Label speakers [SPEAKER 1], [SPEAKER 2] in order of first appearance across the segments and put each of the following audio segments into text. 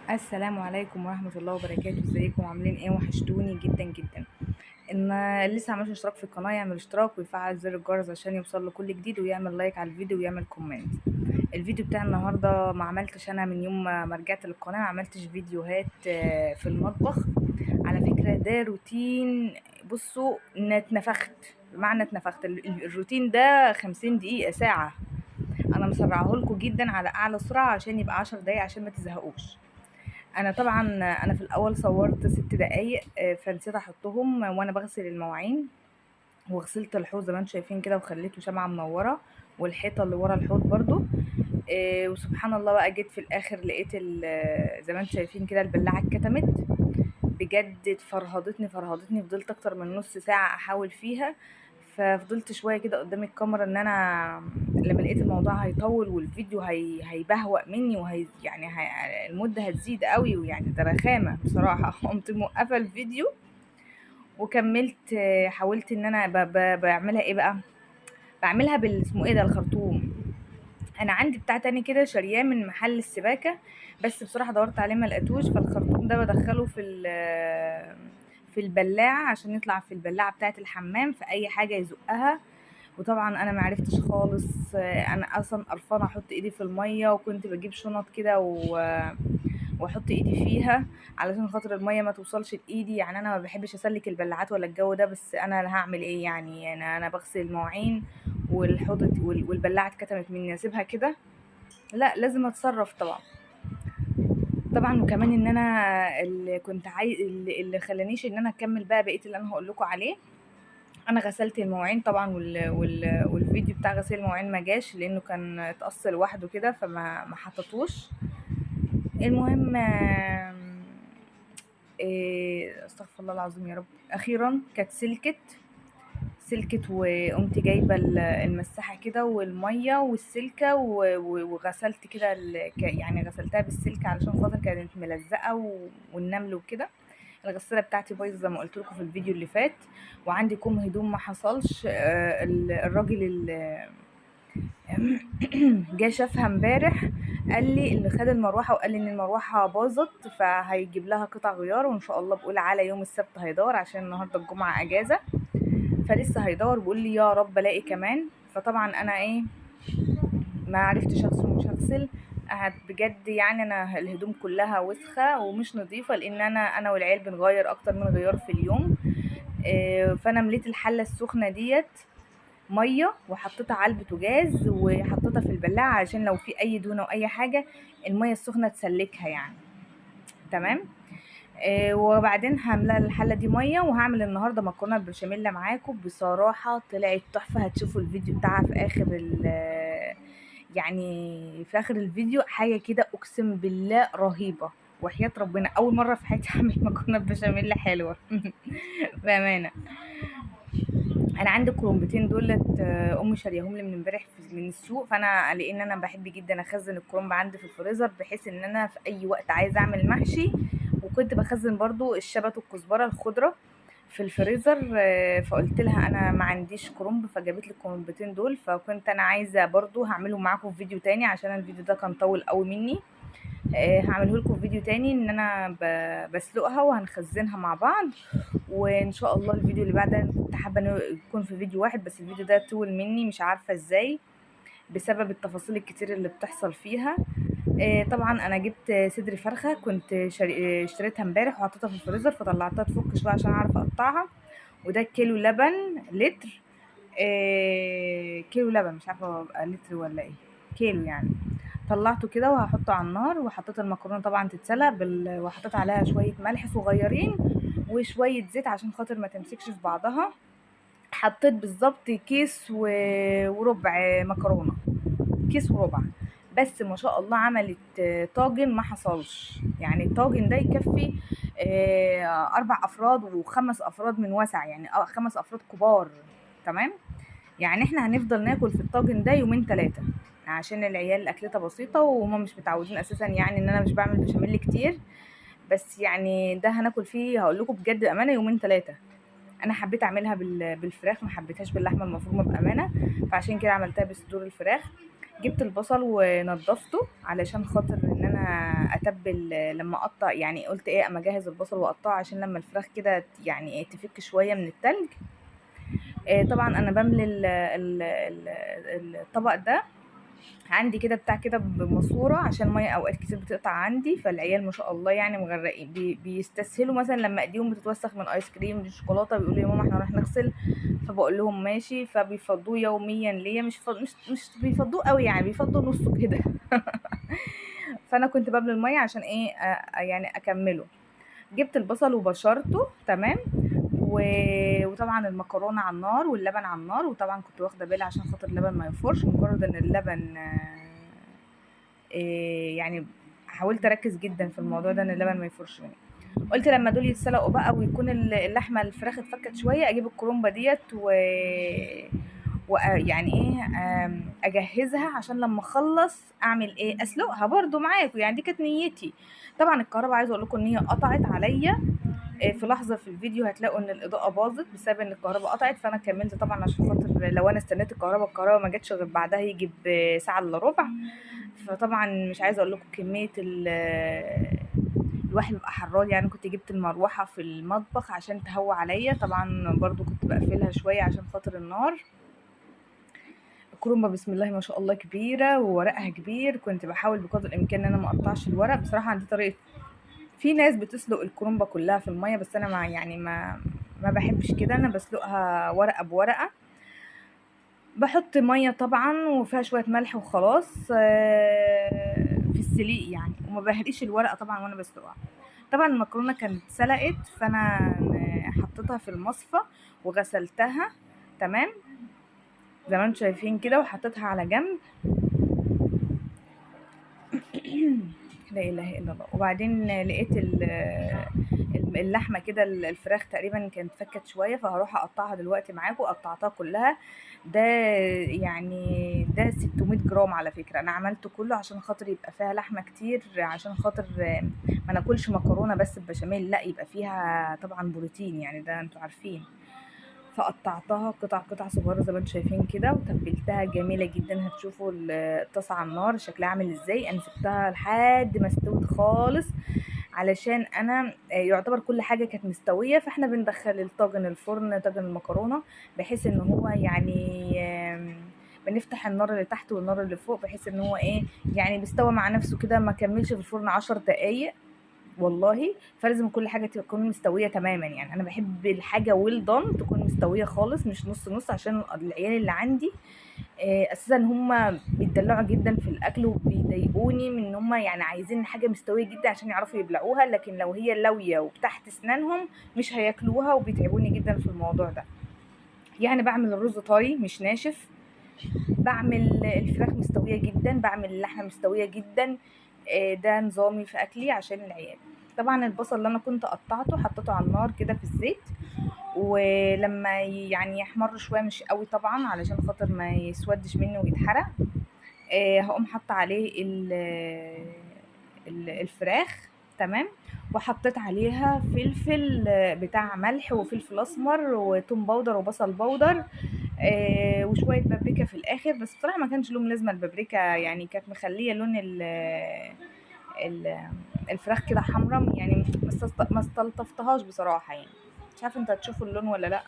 [SPEAKER 1] السلام عليكم ورحمة الله وبركاته. ازيكم عاملين ايه؟ وحشتوني جدا جدا. ان لسه عملش اشتراك في القناة يعمل اشتراك ويفعل زر الجرس عشان يوصل له كل جديد، ويعمل لايك على الفيديو ويعمل كومنت. الفيديو بتاع النهاردة ما عملتش انا من يوم ما رجعت للقناة، ما عملتش فيديوهات في المطبخ. على فكرة ده روتين. بصوا اتنفخت، بمعنى اتنفخت. الروتين ده 50 دقيقة ساعة. انا مسرعه لكم جدا على اعلى سرعة عشان يبقى 10 دقايق عشان ما تزهقوش. انا طبعا انا في الاول صورت 6 دقايق، فنسيت احطهم وانا بغسل المواعين. وغسلت الحوض زي ما انتم شايفين كده وخليته شمعة منورة، والحيطة اللي ورا الحوض برضو. وسبحان الله بقى جيت في الاخر لقيت زي ما انتم شايفين كده البلاعة اتكتمت. بجد فرهضتني، فضلت اكتر من نص ساعة احاول فيها. ففضلت شوية كده قدام الكاميرا ان انا لما لقيت الموضوع هيطول والفيديو هيبهوأ مني المدة هتزيد قوي، ويعني ده رخامة بصراحة. قمت موقفة الفيديو وكملت. حاولت ان انا بعملها ايه بقى، بعملها اسمه ايه ده، الخرطوم. انا عندي بتاع تاني كده شارياه من محل السباكة، بس بصراحة دورت عليه ما لقيتوش. فالخرطوم ده بدخله في البلاعة عشان يطلع في البلاعة بتاعة الحمام في اي حاجة يزقها. وطبعا انا ما عرفتش خالص. انا اصلا قرفانه احط ايدي في الميه، وكنت بجيب شنط كده واحط ايدي فيها علشان خاطر الميه ما توصلش لايدي. يعني انا ما بحبش اسلك البلاعات ولا الجو ده، بس انا هعمل ايه يعني؟ انا بغسل المواعين والحوض والبلاعه اتكتمت مني، اسيبها كده؟ لا، لازم اتصرف طبعا. طبعا وكمان ان انا اللي كنت عايز اللي خلانيش ان انا اكمل بقى بقيه اللي انا هقول لكم عليه. انا غسلت المواعين طبعا، والفيديو بتاع غسيل المواعين ما جاش لانه كان اتقص لوحده كده، فما حطيتوش. المهم استغفر الله العظيم يا رب. اخيرا كانت سلكت وقمت جايبه المساحه كده والميه والسلكه وغسلت كده يعني غسلتها بالسلكه علشان خاطر كانت ملزقه والنمل وكده. الغسالة بتاعتي بايظة زي ما قلت لكم في الفيديو اللي فات. وعندي كوم هدوم ما حصلش. الراجل اللي جه شافها امبارح قال لي اللي خد المروحة، وقال لي ان المروحة باظت فهيجيب لها قطع غيار، وان شاء الله بقول على يوم السبت هيدور عشان النهارده الجمعة اجازة. فلسه هيدور، بيقول لي يا رب الاقي كمان. فطبعا انا ايه، ما عرفتش اغسل ومش هغسل. قعد بجد يعني انا الهدوم كلها وسخه ومش نظيفه، لان انا والعيال بنغير اكتر من غيار في اليوم. فانا مليت الحله السخنه ديت ميه وحطيتها على البوتاجاز وحطيتها في البلاعه عشان لو في اي دهون او اي حاجه الميه السخنه تسلكها يعني. تمام. وبعدين هامله الحله دي ميه، وهعمل النهارده مكرونه بالبشاميل معاكم. بصراحه طلعت تحفه، هتشوفوا الفيديو بتاعها في اخر يعني في اخر الفيديو حاجه كده اقسم بالله رهيبه. وحياه ربنا اول مره في حياتي اعمل مكرونه بشاميل حلوه. بامانه. انا عندي الكرومبتين دولت امي شارياهم لي من امبارح من السوق. فانا لان انا بحب جدا اخزن الكرومب عندي في الفريزر، بحيث ان انا في اي وقت عايزه اعمل محشي. وكنت بخزن برضو الشبت والكزبره الخضره في الفريزر. فقلت لها انا ما عنديش كرنب، فجابت لي الكرومبتين دول. فكنت انا عايزه برضو هعملهم معاكم في فيديو تاني عشان الفيديو ده كان طول قوي مني. هعمله لكم في فيديو تاني ان انا بسلقها وهنخزنها مع بعض. وان شاء الله الفيديو اللي بعد كنت حابه انه يكون في فيديو واحد، بس الفيديو ده طول مني مش عارفه ازاي بسبب التفاصيل الكتير اللي بتحصل فيها. طبعا انا جبت صدر فرخه كنت اشتريتها امبارح وحطيتها في الفريزر، فطلعتها تفك شويه عشان اعرف اقطعها. وده كيلو لبن، لتر. كيلو لبن، مش عارفه ابقى لتر ولا ايه، كيلو يعني. طلعته كده وهحطه على النار، وحطيت المكرونه طبعا تتسلق وحطيت عليها شويه ملح صغيرين وشويه زيت عشان خاطر ما تمسكش في بعضها. حطيت بالظبط كيس وربع مكرونه، كيس وربع. بس ما شاء الله عملت طاجن ما حصلش. يعني الطاجن ده يكفي 4 افراد و5 افراد من وسع، يعني 5 افراد كبار. تمام. يعني احنا هنفضل ناكل في الطاجن ده يومين 3، عشان العيال اكلتها بسيطه وهما مش متعودين اساسا، يعني ان انا مش بعمل بشاميل كتير. بس يعني ده هناكل فيه، هقول لكم بجد امانه، يومين 3. انا حبيت اعملها بالفراخ، ما حبيتهاش باللحمه المفرومه بامانه، فعشان كده عملتها بصدور الفراخ. جبت البصل ونضفته علشان خاطر ان انا اتبل لما اقطع، يعني قلت ايه اما اجهز البصل واقطعه عشان لما الفراخ كده يعني تفك شويه من التلج. طبعا انا بملي الطبق ده عندي كده بتاع كده بماسوره عشان ميه اوقات كتير بتقطع عندي، فالعيال ما شاء الله يعني مغرقين بيستسهلوا مثلا لما ايديهم بتتوسخ من ايس كريم من شوكولاته بيقولوا يا ماما احنا رايح نغسل، فبقول لهم ماشي، فبيفضوه يوميا ليا، مش بيفضوه قوي يعني بيفضوا نصه كده. فانا كنت بملى الميه عشان ايه يعني اكمله. جبت البصل وبشرته تمام، وطبعا المكرونه على النار واللبن على النار، وطبعا كنت واخده بالي عشان خاطر اللبن ما يفورش، مجرد ان اللبن يعني حاولت اركز جدا في الموضوع ده ان اللبن ما يفورش مني. قلت لما دول يتسلقوا بقى ويكون اللحمه الفراخ اتفكت شويه اجيب الكرومبه ديت ويعني ايه اجهزها عشان لما اخلص اعمل ايه اسلقها برضو معاكم، يعني دي كانت نيتي. طبعا الكهرباء عايزه اقول لكم ان هي قطعت عليا في لحظه في الفيديو، هتلاقوا ان الاضاءه باظت بسبب ان الكهرباء قطعت، فانا كملت طبعا عشان خاطر لو انا استنيت الكهرباء ما جاتش غير بعدها يجي بساعه الا ربع. فطبعا مش عايزه اقول لكم كميه الواحد بيبقى حران، يعني كنت جبت المروحه في المطبخ عشان تهوى عليا، طبعا برضو كنت بقفلها شويه عشان خاطر النار. الكرومبه بسم الله ما شاء الله كبيره وورقها كبير، كنت بحاول بقدر الامكان ان انا ما اقطعش الورق. بصراحه عندي طريقه، في ناس بتسلق الكرومبه كلها في الميه، بس انا يعني ما بحبش كده، انا بسلقها ورقه بورقه. بحط ميه طبعا وفيها شويه ملح وخلاص في السليق يعني، وما بهريش الورقه طبعا وانا بسلقها. طبعا المكرونه كانت سلقت، فانا حطيتها في المصفى وغسلتها تمام زي ما انتم شايفين كده، وحطيتها على جنب. لا اله الا الله. وبعدين لقيت اللحمه كده الفراخ تقريبا كانت فكت شويه، فهروح اقطعها دلوقتي معاكم. قطعتها كلها، ده يعني ده 600 جرام على فكره، انا عملته كله عشان خاطر يبقى فيها لحمه كتير، عشان خاطر ما ناكلش مكرونه بس بشاميل، لا يبقى فيها طبعا بروتين يعني، ده انتوا عارفين. فقطعتها قطع صغيره زي ما انتم شايفين كده، وتبلتها جميله جدا. هتشوفوا الطاسه على النار شكلها عامل ازاي. انا سبتها لحد ما استوت خالص علشان انا يعتبر كل حاجه كانت مستويه، فاحنا بندخل الطاجن الفرن، طاجن المكرونه، بحيث ان هو يعني بنفتح النار اللي تحت والنار اللي فوق بحيث ان هو ايه يعني بيستوى مع نفسه كده، ما كملش في الفرن 10 دقايق والله. فلازم كل حاجه تكون مستويه تماما، يعني انا بحب الحاجه ويل دون تكون مستويه خالص، مش نص نص، عشان العيال اللي عندي اساسا هم بيتدلعوا جدا في الاكل وبيضايقوني من ان هم يعني عايزين حاجه مستويه جدا عشان يعرفوا يبلعوها، لكن لو هي لويه وتحت اسنانهم مش هياكلوها، وبيتعبوني جدا في الموضوع ده. يعني بعمل الرز طري مش ناشف، بعمل الفراخ مستويه جدا، بعمل اللحمه مستويه جدا. ده نظامي في اكلي عشان العيال. طبعا البصل اللي انا كنت قطعته حطيته على النار كده في الزيت، ولما يعني يحمر شويه مش قوي طبعا علشان خاطر ما يسودش مني ويتحرق، هقوم حاطه عليه الفراخ تمام، وحطيت عليها فلفل بتاع ملح وفلفل اسمر وتوم باودر وبصل باودر وشويه بابريكا في الاخر، بس بصراحه ما كانش لهم لازمه البابريكا، يعني كانت مخليه لون ال الفراخ كده حمرا، يعني ما استلطفتهاش بصراحه يعني. مش عارفه انتوا هتشوفوا اللون ولا لا،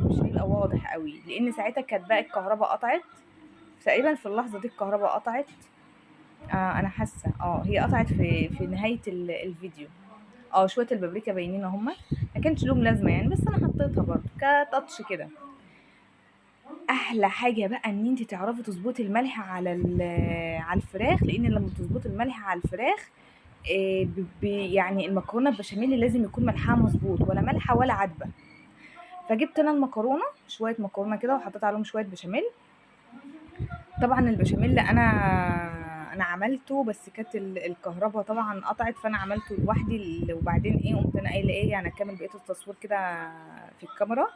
[SPEAKER 1] مش هيبقى واضح قوي لان ساعتها كانت بقى الكهرباء قطعت تقريبا، في اللحظه دي الكهرباء قطعت. انا حاسه هي قطعت في نهايه الفيديو. شويه البابريكا باينين هما، ما كانش لهم لازمه يعني، بس انا حطيتها برضه كتاتش كده. احلى حاجه بقى ان انت تعرفي تظبطي الملح على الفراخ، لان لما تظبطي الملح على الفراخ يعني المكرونه البشاميل لازم يكون ملحها مظبوط، ولا ملحه ولا عدبه. فجبت انا المكرونه شويه مكرونه كده وحطيت عليهم شويه بشاميل. طبعا البشاميل انا عملته، بس كانت الكهرباء طبعا قطعت، فانا عملته لوحدي. وبعدين ايه قمت انا قايله ايه يعني اكمل بقيه التصوير كده في الكاميرا.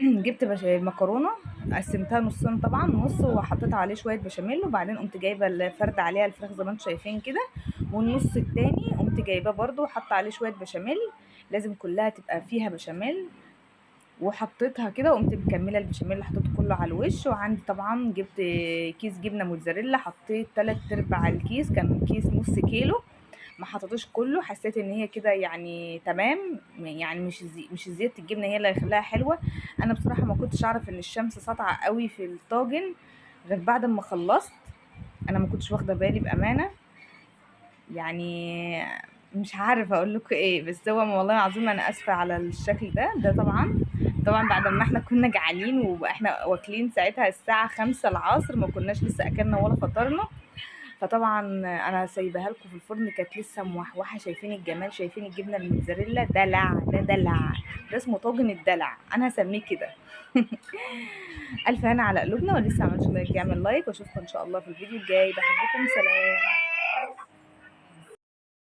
[SPEAKER 1] جبت مكرونه قسمتها نصين طبعا، نص وحطيت عليه شويه بشاميل، وبعدين قمت جايبه الفرد عليها الفراخ زي ما انتم شايفين كده، والنص التاني قمت جايباه برده وحط عليه شويه بشاميل، لازم كلها تبقى فيها بشاميل. وحطيتها كده وقمت مكمله البشاميل اللي حطيته كله على الوش. وعندي طبعا جبت كيس جبنه موتزاريلا، حطيت 3/4 الكيس، كان كيس نص كيلو، ما حطيتوش كله، حسيت ان هي كده يعني تمام، يعني مش زيادة الجبنه هي اللي هيخليها حلوه. انا بصراحه ما كنتش اعرف ان الشمس ساطعه قوي في الطاجن غير بعد ما خلصت، انا ما كنتش واخده بالي بامانه يعني. مش عارفه اقول لكم ايه، بس هو والله العظيم انا اسفه على الشكل ده طبعا بعد ما احنا كنا جعانين واحنا واكلين ساعتها الساعه 5 العصر، ما كناش لسه اكلنا ولا فطرنا. فطبعا انا سايباها لكم في الفرن كانت لسه موحوحه، شايفين الجمال، شايفين الجبنه الموتزاريلا، دلع ده دلع، ده اسمه طاجن الدلع، انا هسميه كده. الف هنا على قلوبنا، ولسه عملتش لايك يعمل لايك، واشوفكم ان شاء الله في الفيديو الجاي، بحبكم، سلام.